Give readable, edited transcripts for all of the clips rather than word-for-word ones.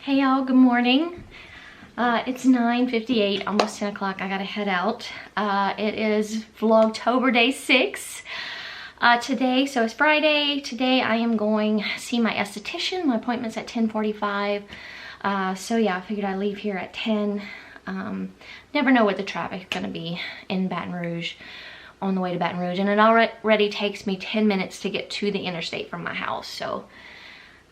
Hey y'all, good morning. It's 9:58, almost 10 o'clock. I gotta head out. It is Vlogtober day 6 today, so it's Friday. Today I am going to see my esthetician. My appointment's at 10:45. So yeah, I figured I'd leave here at 10. Never know what the traffic's gonna be in Baton Rouge on the way to Baton Rouge, and it already takes me 10 minutes to get to the interstate from my house. So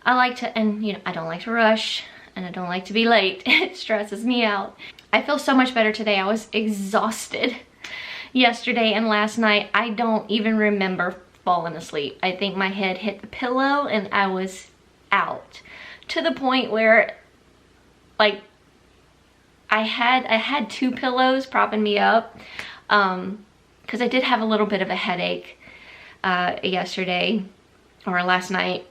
I like to, and you know, I don't like to rush. And I don't like to be late. It stresses me out. I feel so much better today. I was exhausted yesterday and last night. I don't even remember falling asleep. I think my head hit the pillow and I was out. To the point where, like, I had two pillows propping me up. Because I did have a little bit of a headache yesterday or last night.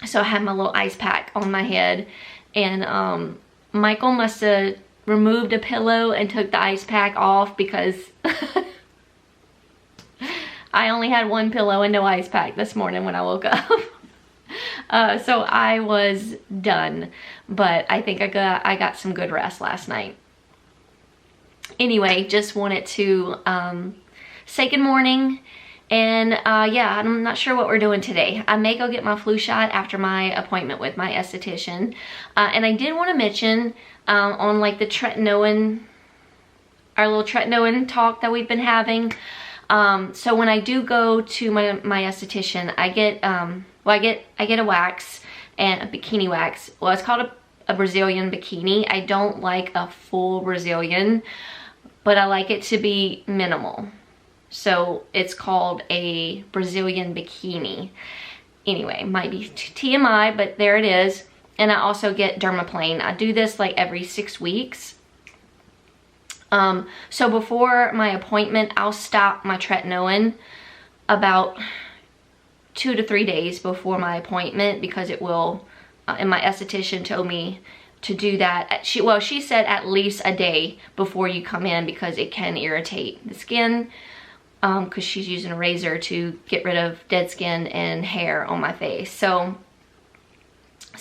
So I had my little ice pack on my head, and Michael must have removed a pillow and took the ice pack off because I only had one pillow and no ice pack this morning when I woke up. So I was done, but I think I got some good rest last night. Anyway, just wanted to say good morning. And yeah, I'm not sure what we're doing today. I may go get my flu shot after my appointment with my esthetician. And I did want to mention on like the tretinoin, our little tretinoin talk that we've been having. So when I do go to my esthetician, I get I get a wax and a bikini wax. Well, it's called a Brazilian bikini. I don't like a full Brazilian, but I like it to be minimal. So it's called a Brazilian bikini. Anyway, might be TMI, but there it is. And I also get Dermaplaning. I do this like every 6 weeks. So before my appointment, I'll stop my tretinoin about 2 to 3 days before my appointment because it will, and my esthetician told me to do that. She said at least a day before you come in because it can irritate the skin. Because she's using a razor to get rid of dead skin and hair on my face. So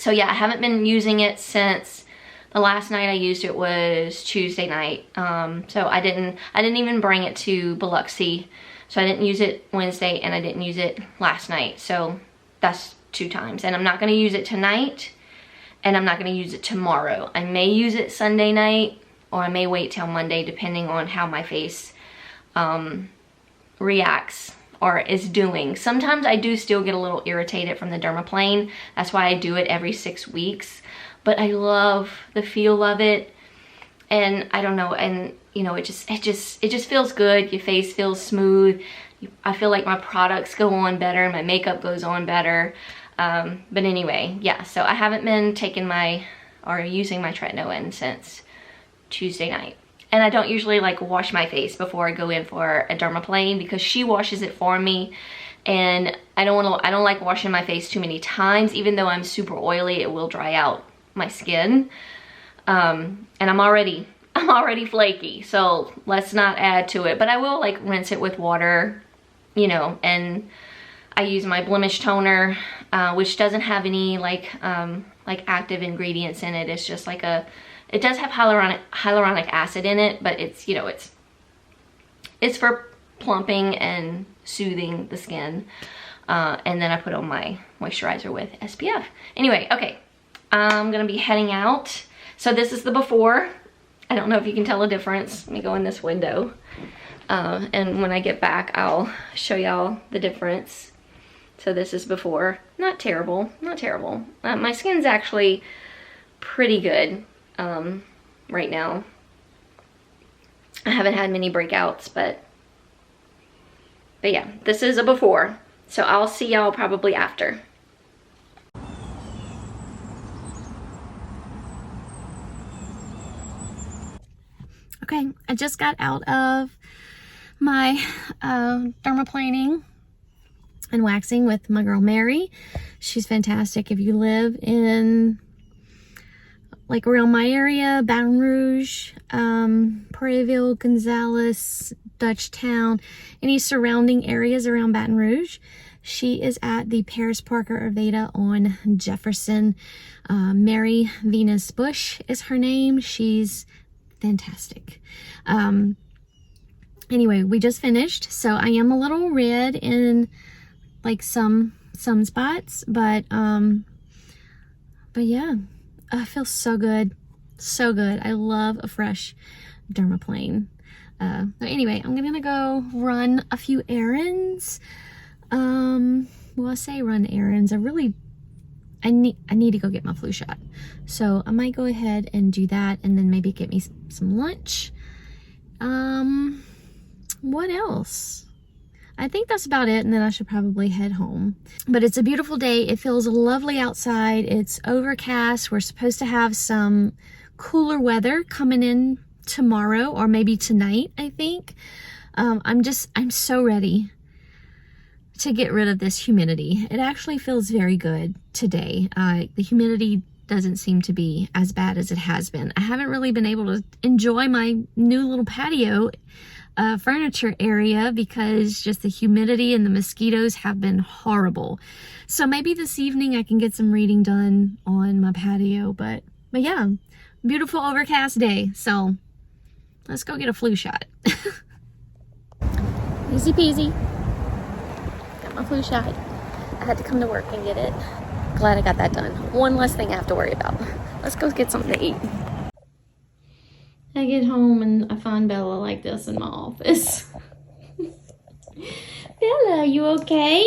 yeah, I haven't been using it since the last night I used it was Tuesday night. So I didn't even bring it to Biloxi. So I didn't use it Wednesday and I didn't use it last night. So that's 2 times. And I'm not going to use it tonight and I'm not going to use it tomorrow. I may use it Sunday night or I may wait till Monday depending on how my face reacts or is doing. Sometimes I do still get a little irritated from the Dermaplane. That's why I do it every 6 weeks. But I love the feel of it, and I don't know, and you know, it just feels good. Your face feels smooth. I feel like my products go on better, my makeup goes on better. But anyway, yeah. So I haven't been taking using my tretinoin since Tuesday night. And I don't usually like wash my face before I go in for a Dermaplane because she washes it for me, and I don't like washing my face too many times. Even though I'm super oily, it will dry out my skin. And I'm already flaky, so let's not add to it. But I will like rinse it with water, you know. And I use my blemish toner, which doesn't have any like active ingredients in it. It's just like it does have hyaluronic acid in it, but it's, you know, it's for plumping and soothing the skin. And then I put on my moisturizer with SPF. Anyway, okay, I'm gonna be heading out. So this is the before. I don't know if you can tell a difference. Let me go in this window. And when I get back, I'll show y'all the difference. So this is before. Not terrible, not terrible. My skin's actually pretty good. Right now. I haven't had many breakouts, but yeah, this is a before. So I'll see y'all probably after. Okay, I just got out of my dermaplaning and waxing with my girl Mary. She's fantastic. If you live in like around my area, Baton Rouge, Prairieville, Gonzales, Dutchtown, any surrounding areas around Baton Rouge, She is at the Paris Parker Aveda on Jefferson. Mary Venus Bush is her name. She's fantastic. Anyway, we just finished, so I am a little red in like some spots, but yeah, I feel so good, so good. I love a fresh dermaplane. So anyway, I'm gonna go run a few errands. Well, I say run errands. I need to go get my flu shot, so I might go ahead and do that, and then maybe get me some lunch. What else? I think that's about it, and then I should probably head home. But it's a beautiful day. It feels lovely outside. It's overcast. We're supposed to have some cooler weather coming in tomorrow, or maybe tonight, I think. I'm so ready to get rid of this humidity. It actually feels very good today. The humidity doesn't seem to be as bad as it has been. I haven't really been able to enjoy my new little patio furniture area because just the humidity and the mosquitoes have been horrible. So maybe this evening I can get some reading done on my patio, but yeah, beautiful overcast day. So let's go get a flu shot. Easy peasy. Got my flu shot. I had to come to work and get it. Glad I got that done. One less thing I have to worry about. Let's go get something to eat. I get home and I find Bella like this in my office. Bella, you okay?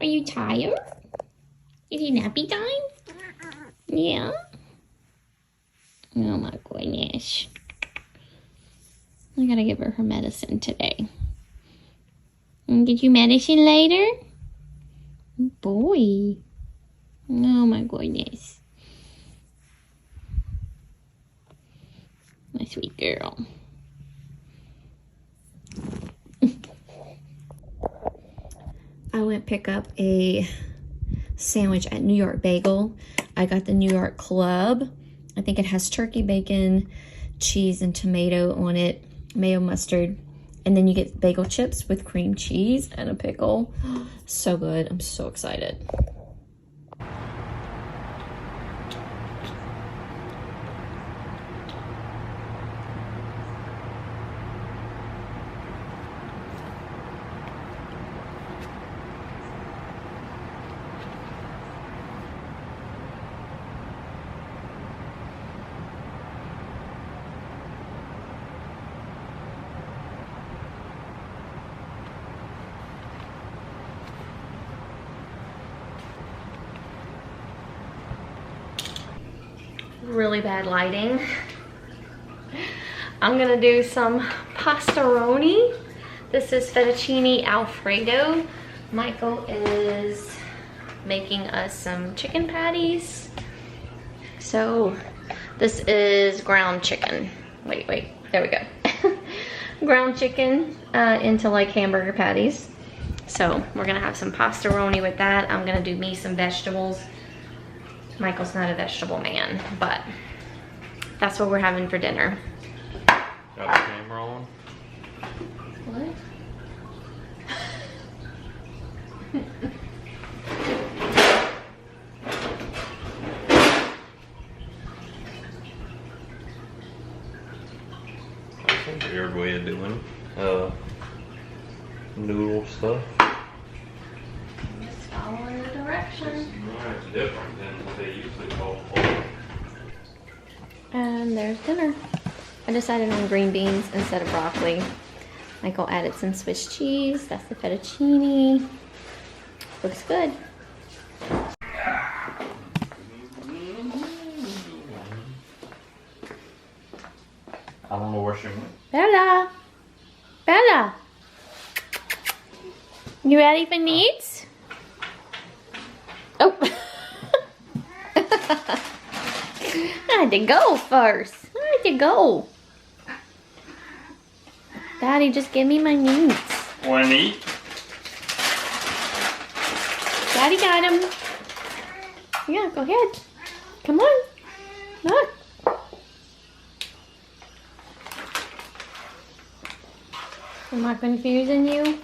Are you tired? Is it nappy time? Yeah? Oh my goodness. I gotta give her medicine today. And get you medicine later? Oh boy. Oh my goodness. My sweet girl. I went pick up a sandwich at New York Bagel. I got the New York Club. I think it has turkey, bacon, cheese, and tomato on it. Mayo, mustard. And then you get bagel chips with cream cheese and a pickle. So good. I'm so excited. Really bad lighting. I'm gonna do some pastaroni. This is fettuccine alfredo. Michael is making us some chicken patties. So this is ground chicken. Wait, there we go. Ground chicken into like hamburger patties. So we're gonna have some pastaroni with that. I'm gonna do me some vegetables. Michael's not a vegetable man, but that's what we're having for dinner. Got the camera on? What? That's a weird way of doing noodle stuff. Just following the directions. It's different than what they usually call pork. And there's dinner. I decided on green beans instead of broccoli. Michael added some Swiss cheese. That's the fettuccine. Looks good. I don't know where she went. Bella! Bella! You ready for needs? Oh! I had to go first. I had to go. Daddy, just give me my needs. Want to eat? Daddy got him. Yeah, go ahead. Come on. Look. Am I confusing you?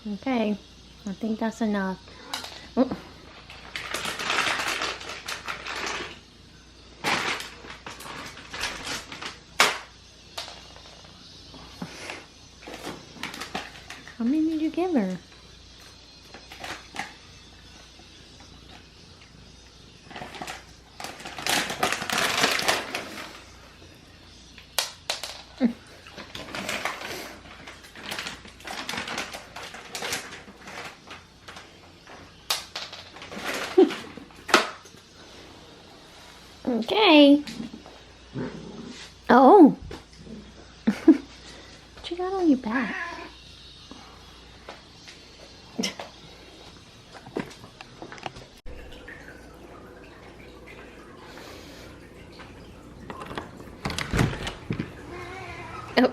Okay, I think that's enough. Oh. How many did you give her? Okay. Oh. What you got on your back? Oh.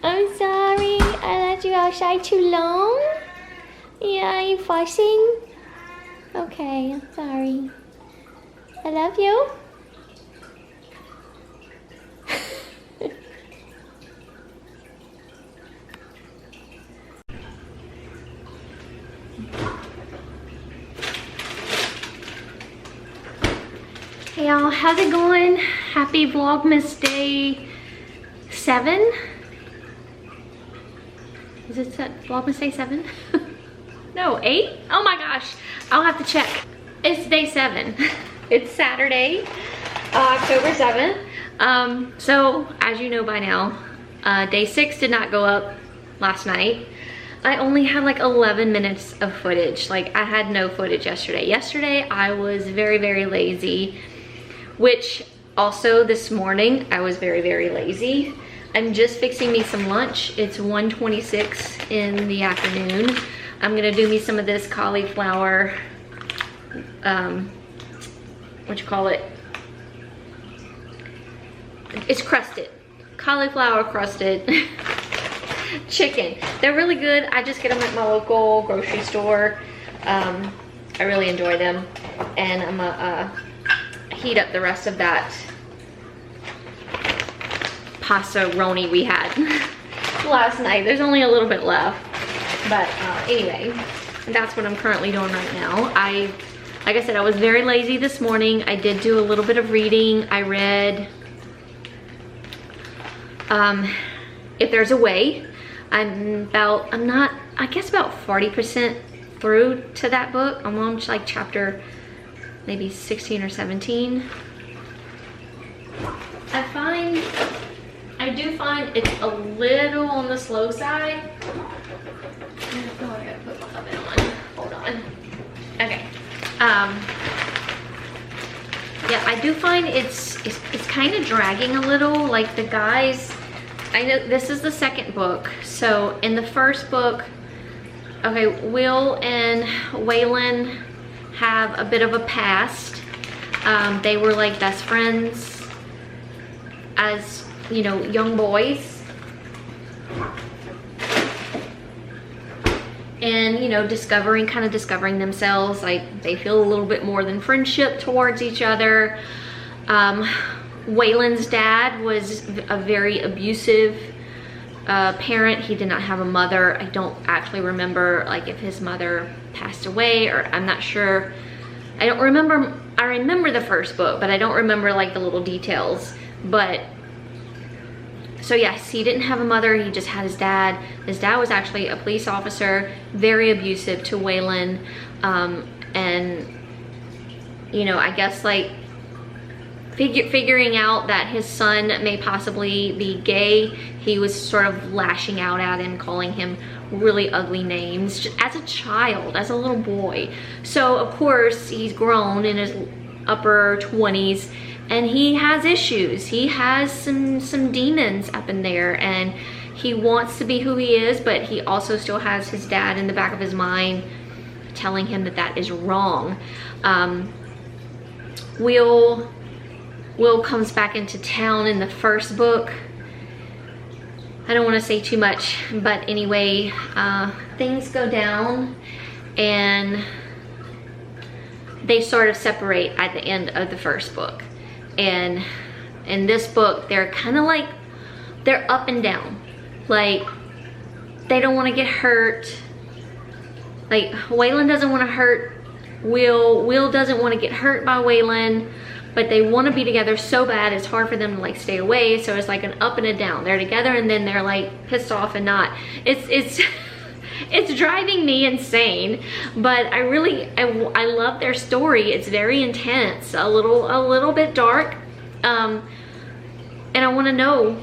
I'm sorry. I let you outside too long. Yeah, you fussing? Okay, I'm sorry. I love you. Hey y'all, how's it going? Happy Vlogmas Day 7? Is it Vlogmas Day 7? No, 8? Oh my gosh, I'll have to check. It's day 7. It's Saturday, October 7th. So as you know by now, day 6 did not go up last night. I only had like 11 minutes of footage. Like I had no footage yesterday. Yesterday I was very, very lazy, which also this morning I was very, very lazy. I'm just fixing me some lunch. It's 1:26 in the afternoon. I'm gonna do me some of this cauliflower, what you call it? It's crusted. Cauliflower crusted chicken. They're really good. I just get them at my local grocery store. I really enjoy them. And I'm gonna heat up the rest of that pasta roni we had last night. There's only a little bit left. But anyway, that's what I'm currently doing right now. Like I said, I was very lazy this morning. I did do a little bit of reading. I read If There's a Way. I guess about 40% through to that book. I'm on like chapter maybe 16 or 17. I do find it's a little on the slow side. Oh, I gotta put my oven on. Hold on. Okay. Yeah, I do find it's kind of dragging a little. Like the guys, I know this is the second book. So in the first book, okay, Will and Waylon have a bit of a past. They were like best friends as, you know, young boys. And, you know, kind of discovering themselves. Like they feel a little bit more than friendship towards each other. Waylon's dad was a very abusive parent. He did not have a mother. I don't actually remember like if his mother passed away, or I'm not sure. I remember the first book, but I don't remember like the little details. But so yes, he didn't have a mother, he just had his dad. His dad was actually a police officer, very abusive to Waylon. And, you know, I guess like figuring out that his son may possibly be gay, he was sort of lashing out at him, calling him really ugly names just as a child, as a little boy. So of course he's grown in his upper 20s and he has issues. He has some demons up in there, and he wants to be who he is, but he also still has his dad in the back of his mind telling him that that is wrong. Will comes back into town in the first book. I don't want to say too much, but anyway, things go down and they sort of separate at the end of the first book. And in this book, they're kind of like, they're up and down. Like they don't want to get hurt. Like, Waylon doesn't want to hurt Will. Will doesn't want to get hurt by Waylon, but they want to be together so bad. It's hard for them to like stay away. So it's like an up and a down. They're together and then they're like pissed off and not. It's it's driving me insane. But I love their story. It's very intense, a little bit dark, and I want to know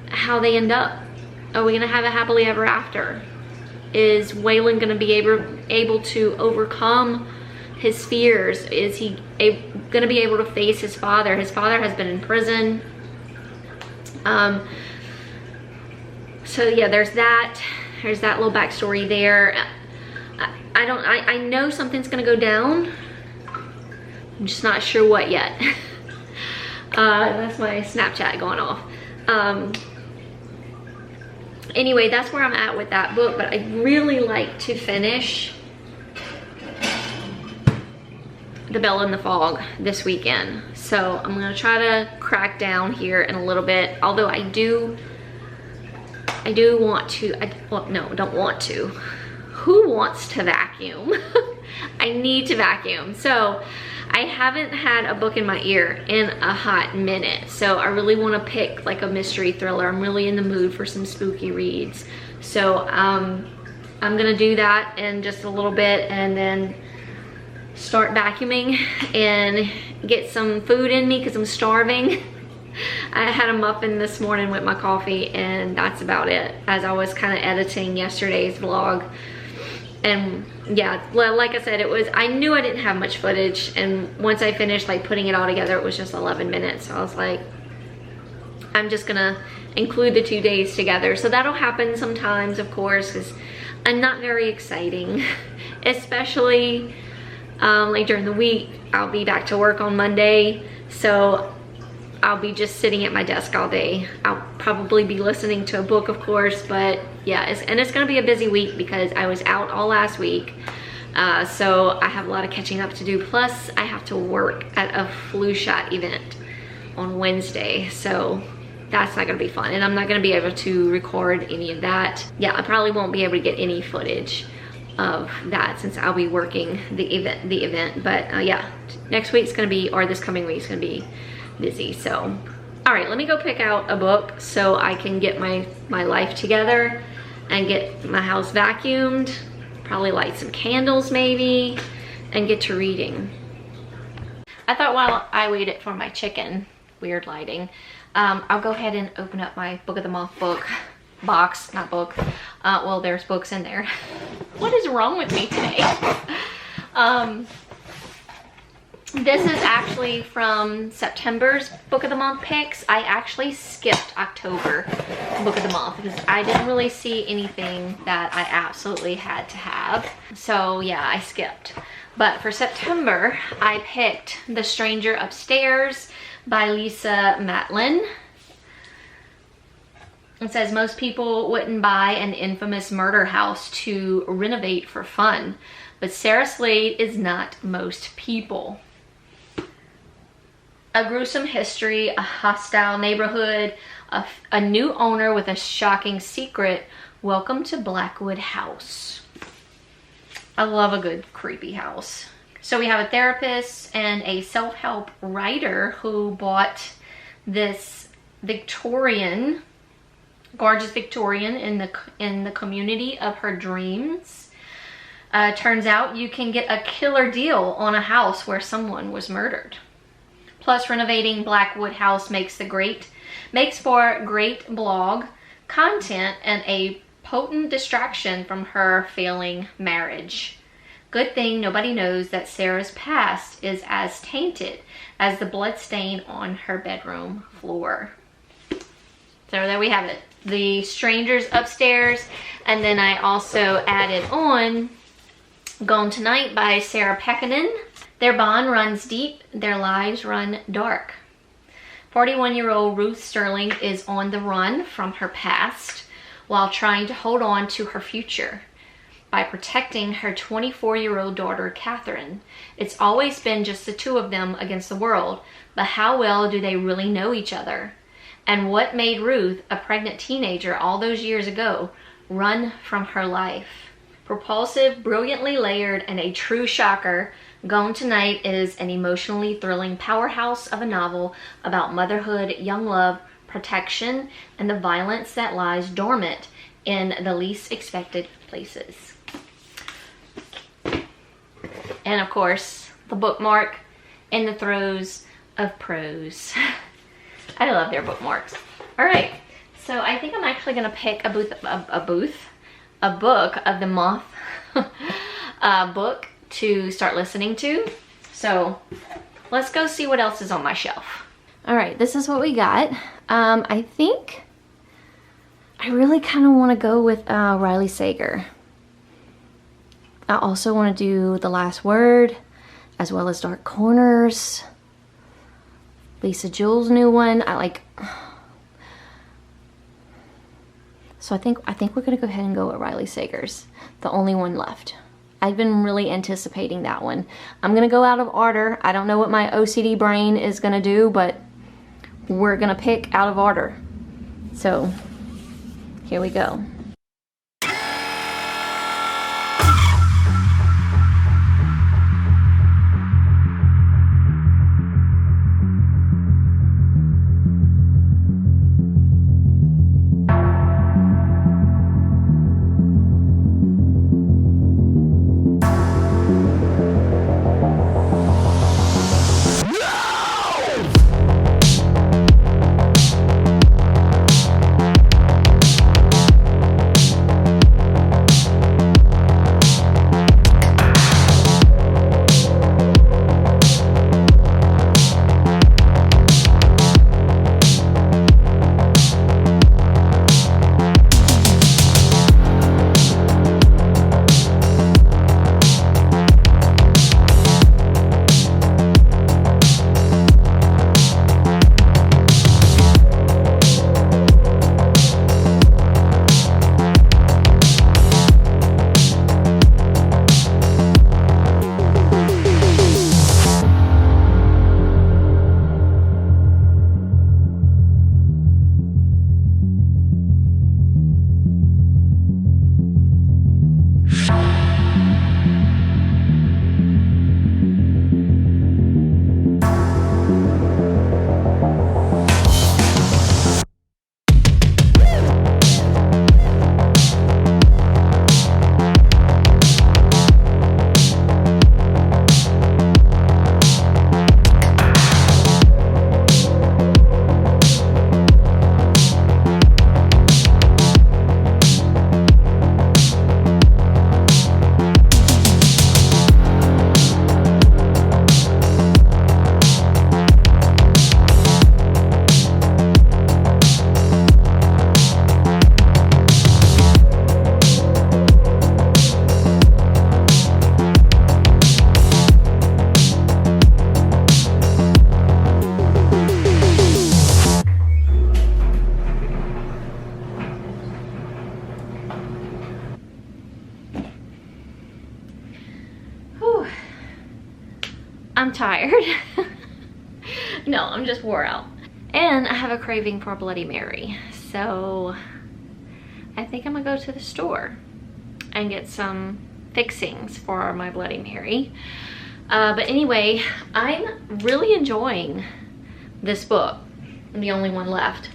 how they end up. Are we gonna have a happily ever after? Is Waylon gonna be able to overcome his fears? Is he gonna be able to face his father? His father has been in prison. So yeah, there's that little backstory there. I know something's gonna go down. I'm just not sure what yet. That's my Snapchat going off. Anyway, that's where I'm at with that book, but I'd really like to finish The Bell in the Fog this weekend. So I'm gonna try to crack down here in a little bit, although I do want to, well, no, don't want to. Who wants to vacuum? I need to vacuum. So I haven't had a book in my ear in a hot minute. So I really want to pick like a mystery thriller. I'm really in the mood for some spooky reads. So I'm gonna do that in just a little bit and then start vacuuming and get some food in me because I'm starving. I had a muffin this morning with my coffee and that's about it, as I was kind of editing yesterday's vlog. And yeah, like I said, I knew I didn't have much footage, and once I finished like putting it all together, it was just 11 minutes. So I was like, I'm just gonna include the 2 days together. So that'll happen sometimes, of course, because I'm not very exciting, especially like during the week. I'll be back to work on Monday, so I'll be just sitting at my desk all day. I'll probably be listening to a book, of course, but yeah, it's gonna be a busy week because I was out all last week. So I have a lot of catching up to do. Plus I have to work at a flu shot event on Wednesday. So that's not gonna be fun. And I'm not gonna be able to record any of that. Yeah, I probably won't be able to get any footage of that since I'll be working the event. But yeah, next week's gonna be, or this coming week's gonna be busy. So all right, let me go pick out a book so I can get my life together and get my house vacuumed, probably light some candles maybe, and get to reading. I thought while I waited for my chicken, weird lighting, I'll go ahead and open up my Book of the Month box, not book. Well, there's books in there. What is wrong with me today? This is actually from September's Book of the Month picks. I actually skipped October Book of the Month because I didn't really see anything that I absolutely had to have. So yeah, I skipped. But for September, I picked The Stranger Upstairs by Lisa Matlin. It says, most people wouldn't buy an infamous murder house to renovate for fun, but Sarah Slade is not most people. A gruesome history, a hostile neighborhood, a new owner with a shocking secret. Welcome to Blackwood House. I love a good creepy house. So we have a therapist and a self-help writer who bought this gorgeous Victorian in the community of her dreams. Turns out you can get a killer deal on a house where someone was murdered. Plus, renovating Blackwood House makes for great blog content and a potent distraction from her failing marriage. Good thing nobody knows that Sarah's past is as tainted as the blood stain on her bedroom floor. So there we have it. The Strangers Upstairs. And then I also added on Gone Tonight by Sarah Pekkanen. Their bond runs deep, their lives run dark. 41-year-old Ruth Sterling is on the run from her past while trying to hold on to her future by protecting her 24-year-old daughter, Catherine. It's always been just the two of them against the world, but how well do they really know each other? And what made Ruth, a pregnant teenager all those years ago, Run from Her Life. Propulsive, brilliantly layered, and a true shocker, Gone Tonight is an emotionally thrilling powerhouse of a novel about motherhood, young love, protection, and the violence that lies dormant in the least expected places. And of course, the bookmark in the throes of prose. I love their bookmarks. All right, so I think I'm actually gonna pick a book of the Moth book to start listening to. So let's go see what else is on my shelf. All right, this is what we got. I think I really kind of want to go with Riley Sager. I also want to do The Last Word, as well as Dark Corners. Lisa Jewell's new one. So I think we're gonna go ahead and go with Riley Sager's, the only one left. I've been really anticipating that one. I'm gonna go out of order. I don't know what my OCD brain is gonna do, but we're gonna pick out of order. So here we go. I'm tired. No, I'm just wore out. And I have a craving for a Bloody Mary. So I think I'm gonna go to the store and get some fixings for my Bloody Mary. But anyway, I'm really enjoying this book. I'm the only one left,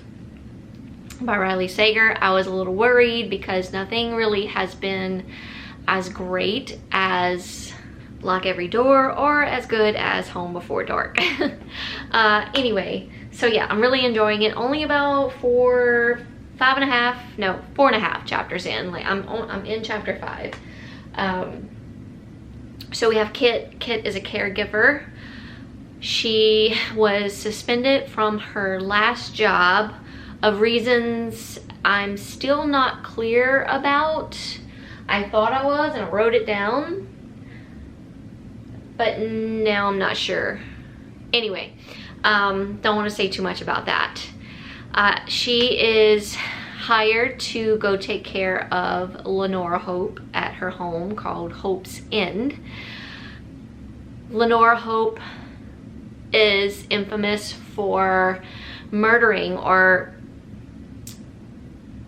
by Riley Sager. I was a little worried because nothing really has been as great as Lock Every Door or as good as Home Before Dark. Anyway, so yeah, I'm really enjoying it. Only about 4.5 chapters in. Like I'm in chapter 5. So we have Kit. Kit is a caregiver. She was suspended from her last job of reasons I'm still not clear about. I thought I was and I wrote it down, but now I'm not sure. Anyway, don't want to say too much about that. She is hired to go take care of Lenora Hope at her home called Hope's End. Lenora Hope is infamous for murdering or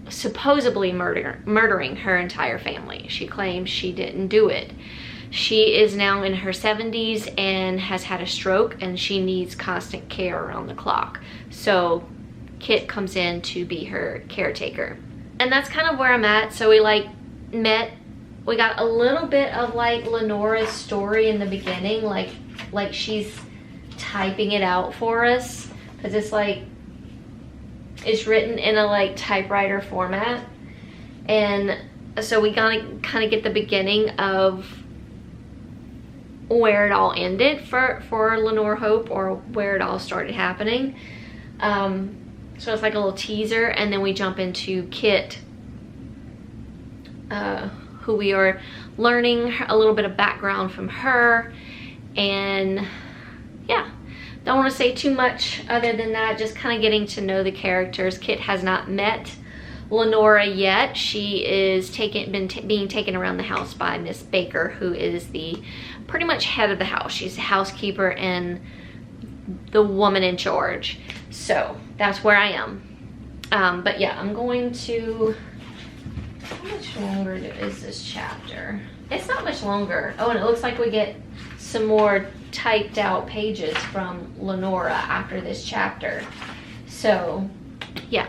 supposedly murdering her entire family. She claims she didn't do it. She is now in her 70s and has had a stroke, and she needs constant care around the clock. So Kit comes in to be her caretaker. And that's kind of where I'm at. So we like met, we got a little bit of like Lenora's story in the beginning, like she's typing it out for us, because it's like, it's written in a like typewriter format. And so we gotta kind of get the beginning of where it all ended for Lenore Hope, or where it all started happening. So it's like a little teaser, and then we jump into Kit, who we are learning a little bit of background from her. And yeah, don't want to say too much other than that, just kind of getting to know the characters. Kit has not met Lenora yet. She is being taken around the house by Miss Baker, who is the pretty much head of the house. She's the housekeeper and the woman in charge. So that's where I am. But yeah, I'm going to, how much longer is this chapter? It's not much longer. Oh, and it looks like we get some more typed out pages from Lenora after this chapter. So yeah,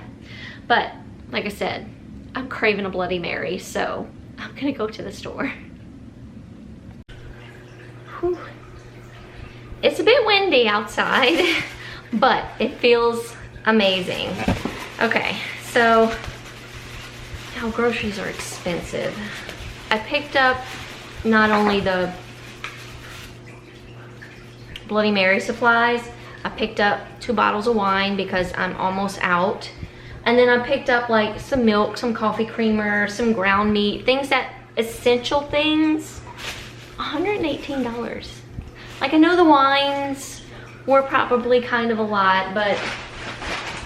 but like I said, I'm craving a Bloody Mary, so I'm gonna go to the store. Whew. It's a bit windy outside, but it feels amazing. Okay, so now groceries are expensive. I picked up not only the Bloody Mary supplies, I picked up 2 bottles of wine because I'm almost out. And then I picked up like some milk, some coffee creamer, some ground meat, things that, essential things, $118. Like, I know the wines were probably kind of a lot, but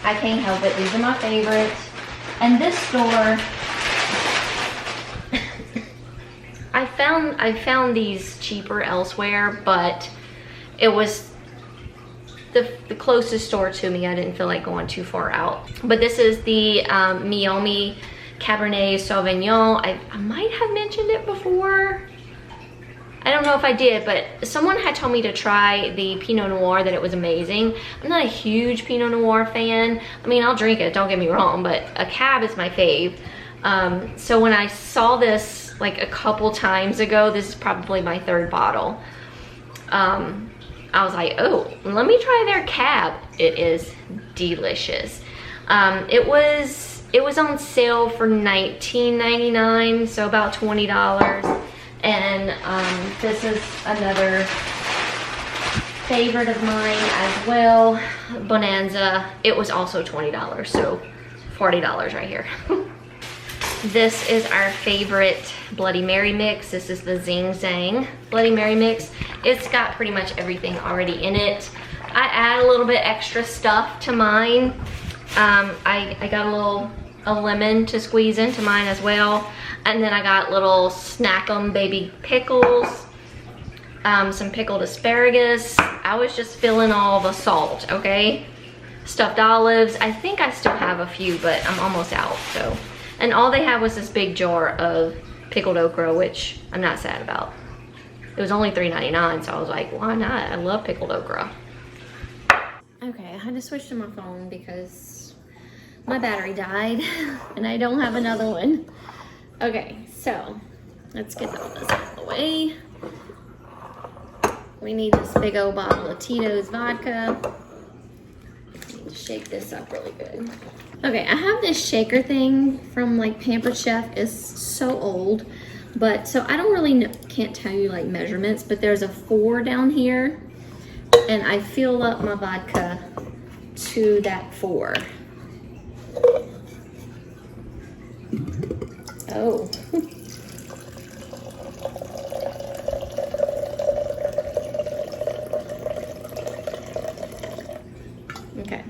I can't help it. These are my favorites. And this store, I found these cheaper elsewhere, but it was the closest store to me. I didn't feel like going too far out. But this is the Aimee Cabernet Sauvignon. I might have mentioned it before. I don't know if I did, but someone had told me to try the Pinot Noir, that it was amazing. I'm not a huge Pinot Noir fan. I mean, I'll drink it, don't get me wrong, but a Cab is my fave. So when I saw this like a couple times ago, this is probably my 3rd bottle. I was like, oh, let me try their Cab. It is delicious. It was on sale for $19.99, so about $20. And this is another favorite of mine as well, Bonanza. It was also $20, so $40 right here. This is our favorite Bloody Mary mix. This is the Zing Zang Bloody Mary mix. It's got pretty much everything already in it. I add a little bit extra stuff to mine. I got a lemon to squeeze into mine as well. And then I got little Snack-em baby pickles, some pickled asparagus. I was just filling all the salt, okay? Stuffed olives. I think I still have a few, but I'm almost out, so. And all they had was this big jar of pickled okra, which I'm not sad about. It was only $3.99, so I was like, why not? I love pickled okra. Okay, I had to switch to my phone because my battery died and I don't have another one. Okay, so let's get all this out of the way. We need this big old bottle of Tito's vodka. I need to shake this up really good. Okay, I have this shaker thing from like Pampered Chef. It's so old, but so I don't really know, can't tell you like measurements, but there's a 4 down here, and I fill up my vodka to that 4. Oh. Okay.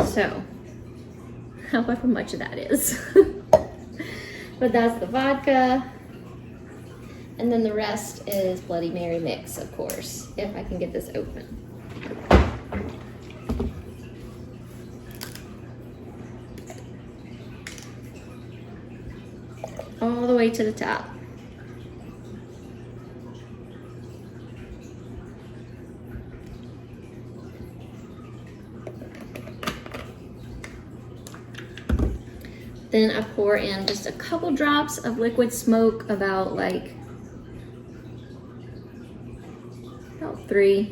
So, however much that is. But that's the vodka. And then the rest is Bloody Mary mix, of course, if I can get this open. way to the top. Then I pour in just a couple drops of liquid smoke, about 3.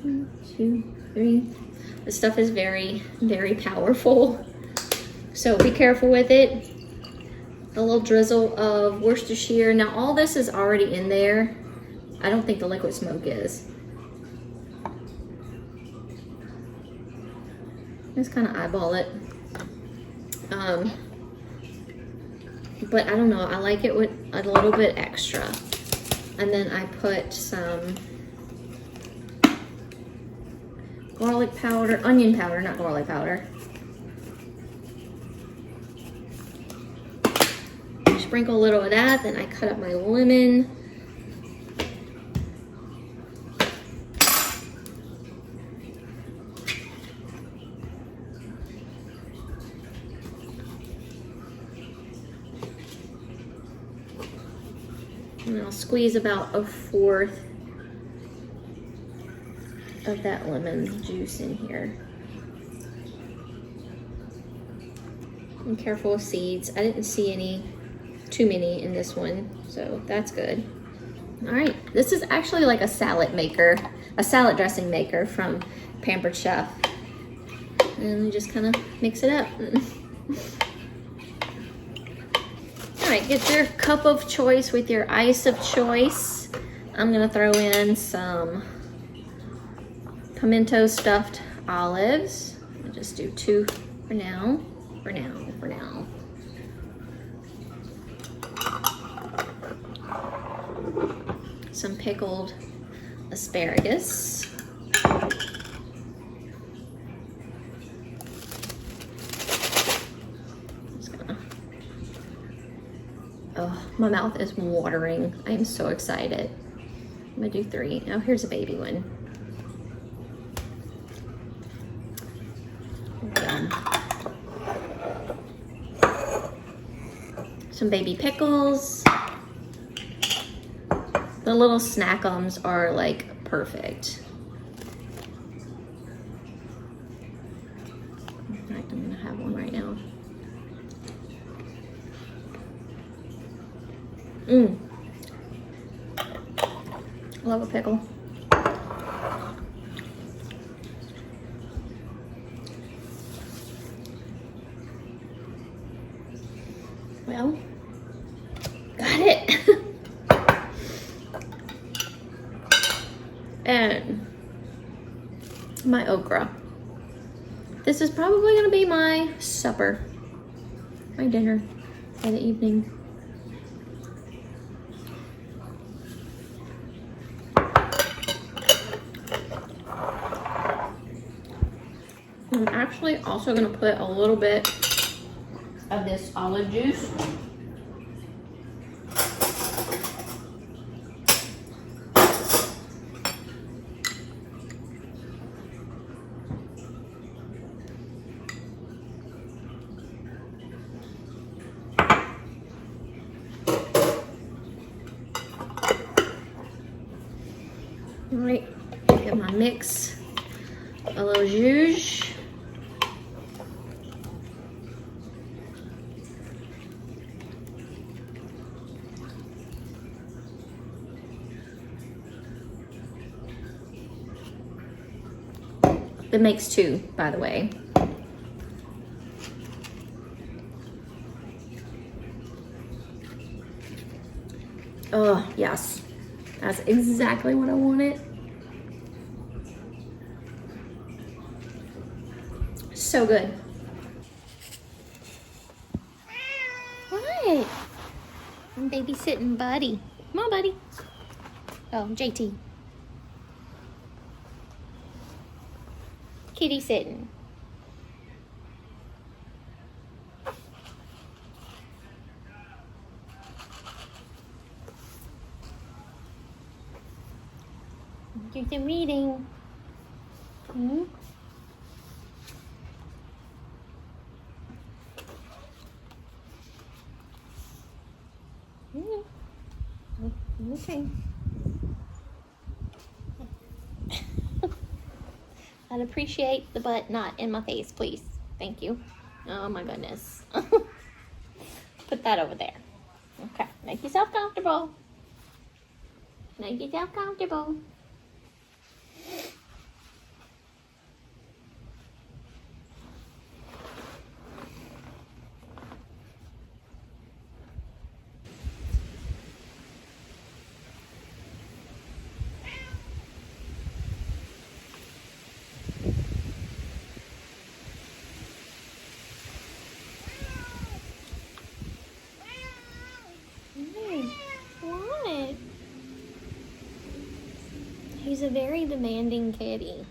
1, 2, 3. This stuff is very, very powerful, so be careful with it. A little drizzle of Worcestershire. Now all this is already in there. I don't think the liquid smoke is. Just kind of eyeball it. But I don't know, I like it with a little bit extra. And then I put some garlic powder, onion powder, not garlic powder. Sprinkle a little of that, then I cut up my lemon. And I'll squeeze about 1/4 of that lemon juice in here. I'm careful with seeds. I didn't see too many in this one, so that's good. All right, this is actually like a salad maker, a salad dressing maker from Pampered Chef. And we just kind of mix it up. All right, get your cup of choice with your ice of choice. I'm gonna throw in some pimento stuffed olives. I'll just do 2 for now. Some pickled asparagus. Oh, my mouth is watering. I am so excited. I'm gonna do 3. Oh, here's a baby one. Yum. Some baby pickles. The little snackums are like perfect. In fact, I'm gonna have one right now. Love a pickle. Well, got it. And my okra. This is probably gonna be my supper, my dinner for the evening. I'm actually also gonna put a little bit of this olive juice. All right, get my mix, a little zhuzh. It makes 2, by the way. Oh, yes. That's exactly what I wanted. So good. What? I'm babysitting Buddy. Come on, Buddy. Oh, JT. Kitty sitting. Do some reading. Hmm? Okay. I'd appreciate the butt not in my face, please. Thank you. Oh my goodness. Put that over there. Okay. Make yourself comfortable. Make yourself comfortable. What? He's a very demanding kitty.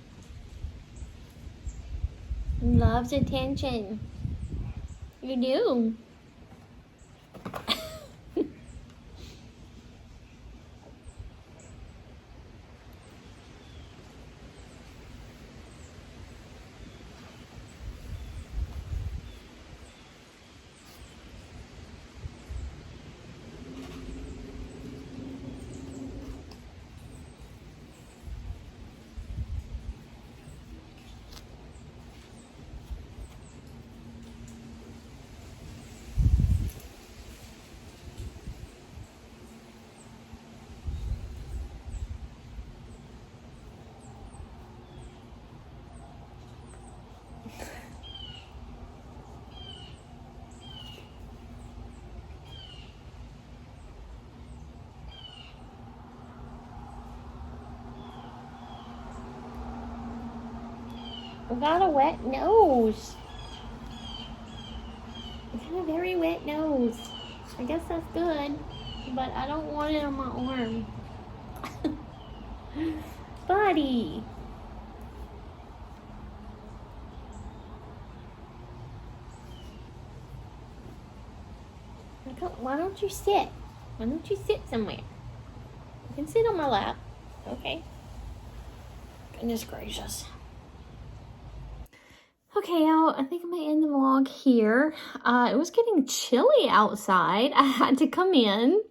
Loves attention. You do. I got a wet nose. I got a very wet nose. I guess that's good, but I don't want it on my arm. Buddy. Why don't you sit? Why don't you sit somewhere? You can sit on my lap. Okay. Goodness gracious. Okay, I think I'm gonna end the vlog here. It was getting chilly outside. I had to come in.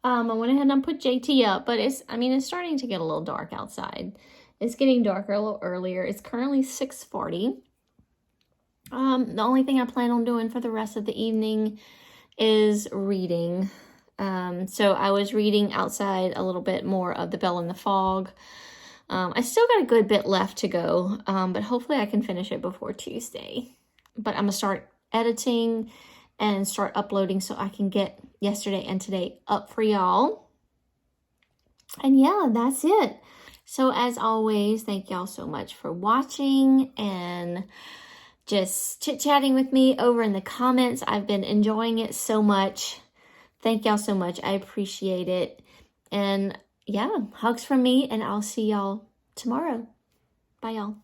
I went ahead and put JT up, but it's starting to get a little dark outside. It's getting darker a little earlier. It's currently 6:40. The only thing I plan on doing for the rest of the evening is reading. So I was reading outside a little bit more of The Bell in the Fog. I still got a good bit left to go, but hopefully I can finish it before Tuesday. But I'm going to start editing and start uploading so I can get yesterday and today up for y'all. And yeah, that's it. So as always, thank y'all so much for watching and just chit-chatting with me over in the comments. I've been enjoying it so much. Thank y'all so much. I appreciate it. And yeah, hugs from me, and I'll see y'all tomorrow. Bye, y'all.